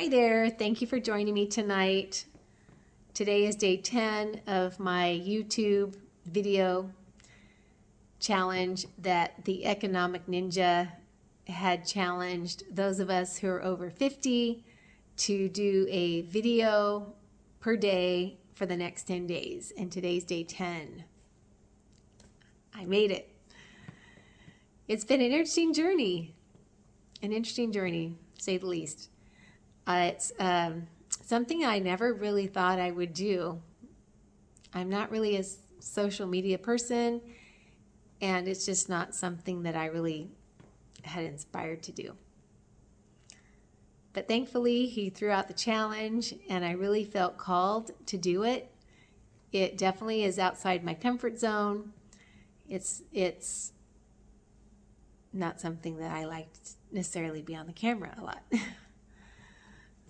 Hi there. Thank you for joining me tonight. Today is day 10 of my YouTube video challenge that the Economic Ninja had challenged those of us who are over 50 to do a video per day for the next 10 days. And today's day 10. I made it. It's been an interesting journey, to say the least. It's something I never really thought I would do. I'm not really a social media person, and it's just not something that I really had inspired to do. But thankfully, he threw out the challenge, and I really felt called to do it. It definitely is outside my comfort zone. It's not something that I like to necessarily be on the camera a lot.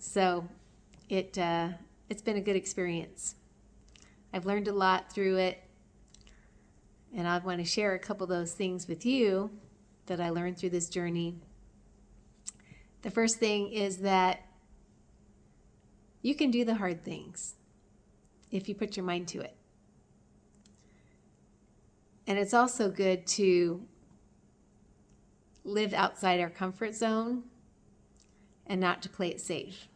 So it's been a good experience. I've learned a lot through it, and I want to share a couple of those things with you that I learned through this journey. The first thing is that you can do the hard things if you put your mind to it. And it's also good to live outside our comfort zone and not to play it safe.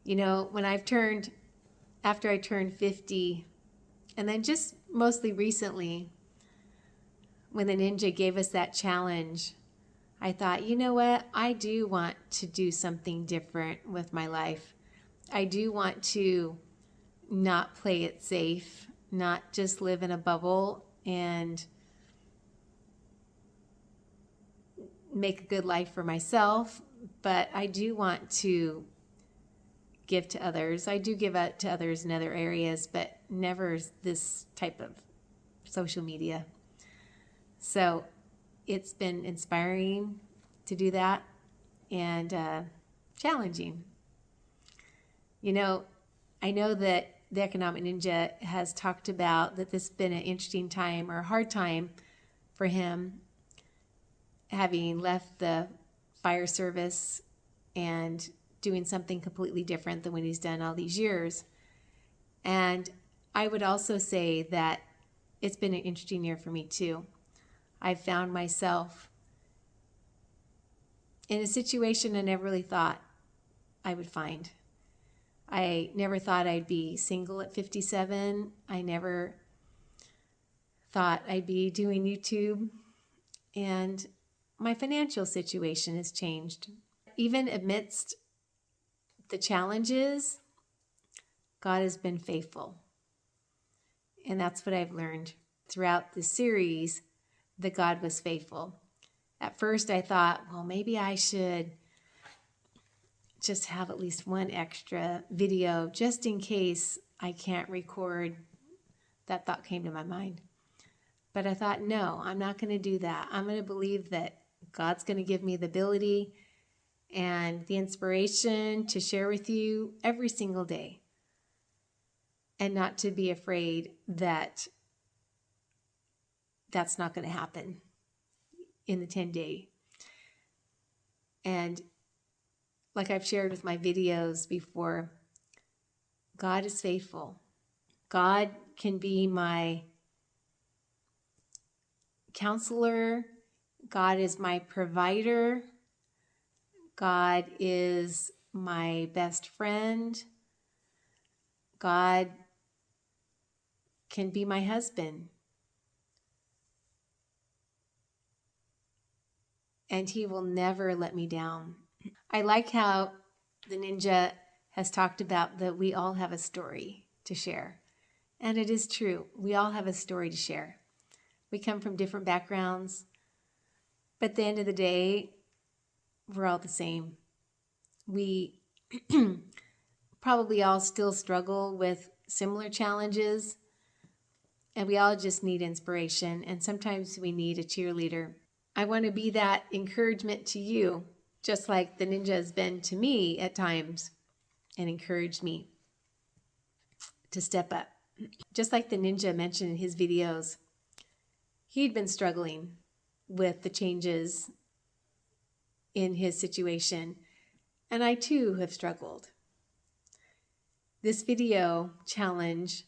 You know, after I turned 50, and then just mostly recently, when the Ninja gave us that challenge, I thought, you know what? I do want to do something different with my life. I do want to not play it safe, not just live in a bubble and make a good life for myself, but I do want to give to others. I do give out to others in other areas, but never this type of social media. So it's been inspiring to do that and challenging. You know, I know that the Economic Ninja has talked about that this has been an interesting time or a hard time for him, having left the fire service and doing something completely different than what he's done all these years. And I would also say that it's been an interesting year for me too. I've found myself in a situation I never really thought I would find. I never thought I'd be single at 57. I never thought I'd be doing YouTube. And my financial situation has changed. Even amidst the challenges, God has been faithful. And that's what I've learned throughout the series, that God was faithful. At first I thought, well, maybe I should just have at least one extra video just in case I can't record. That thought came to my mind. But I thought, no, I'm not going to do that. I'm going to believe that God's going to give me the ability and the inspiration to share with you every single day, and not to be afraid that that's not going to happen in the 10-day. And like I've shared with my videos before, God is faithful. God can be my counselor. God is my provider. God is my best friend. God can be my husband. And he will never let me down. I like how the Ninja has talked about that we all have a story to share. And it is true. We all have a story to share. We come from different backgrounds, but at the end of the day, we're all the same. We probably all still struggle with similar challenges, and we all just need inspiration, and sometimes we need a cheerleader. I want to be that encouragement to you, just like the Ninja has been to me at times and encouraged me to step up. Just like the Ninja mentioned in his videos, he'd been struggling with the changes in his situation. And I too have struggled. This video challenge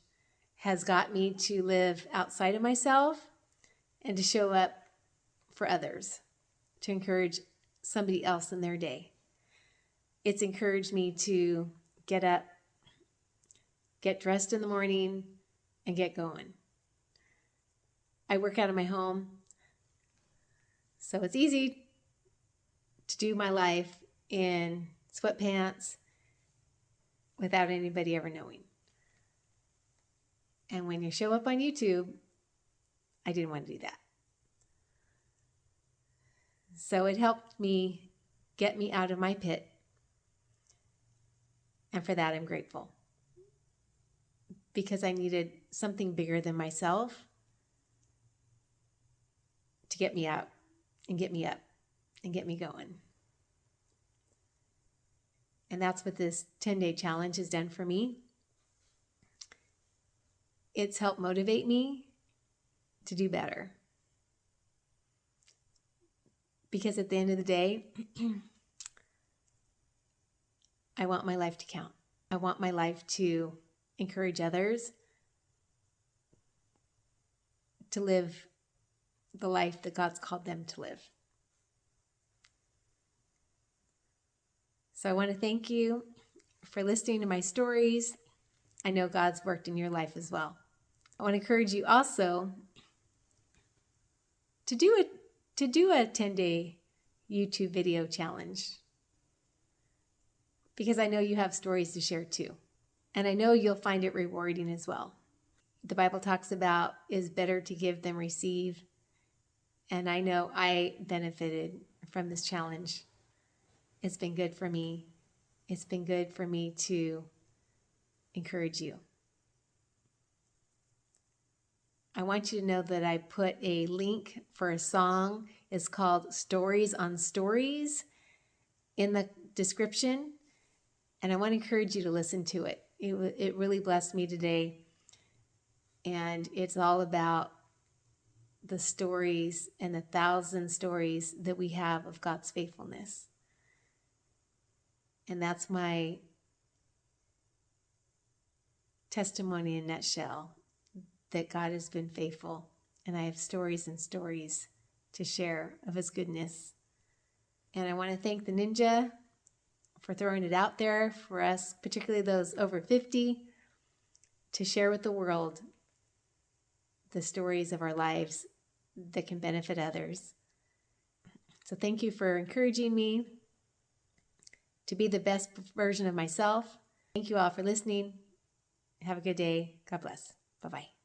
has got me to live outside of myself and to show up for others, to encourage somebody else in their day. It's encouraged me to get up, get dressed in the morning, and get going. I work out of my home, so it's easy to do my life in sweatpants without anybody ever knowing. And when you show up on YouTube, I didn't want to do that. So it helped me get me out of my pit. And for that, I'm grateful. Because I needed something bigger than myself to get me out and get me up and get me going. And that's what this 10-day challenge has done for me. It's helped motivate me to do better. Because at the end of the day, I want my life to count. I want my life to encourage others to live the life that God's called them to live. So I want to thank you for listening to my stories. I know God's worked in your life as well. I want to encourage you also to do a 10-day YouTube video challenge, because I know you have stories to share too. And I know you'll find it rewarding as well. The Bible talks about it's better to give than receive. And I know I benefited from this challenge. It's been good for me. It's been good for me to encourage you. I want you to know that I put a link for a song. It's called Stories on Stories in the description. And I want to encourage you to listen to it. It really blessed me today. And it's all about the stories and the 1,000 stories that we have of God's faithfulness. And that's my testimony in a nutshell, that God has been faithful. And I have stories and stories to share of his goodness. And I want to thank the Ninja for throwing it out there for us, particularly those over 50, to share with the world the stories of our lives that can benefit others. So thank you for encouraging me to be the best version of myself. Thank you all for listening. Have a good day. God bless. Bye-bye.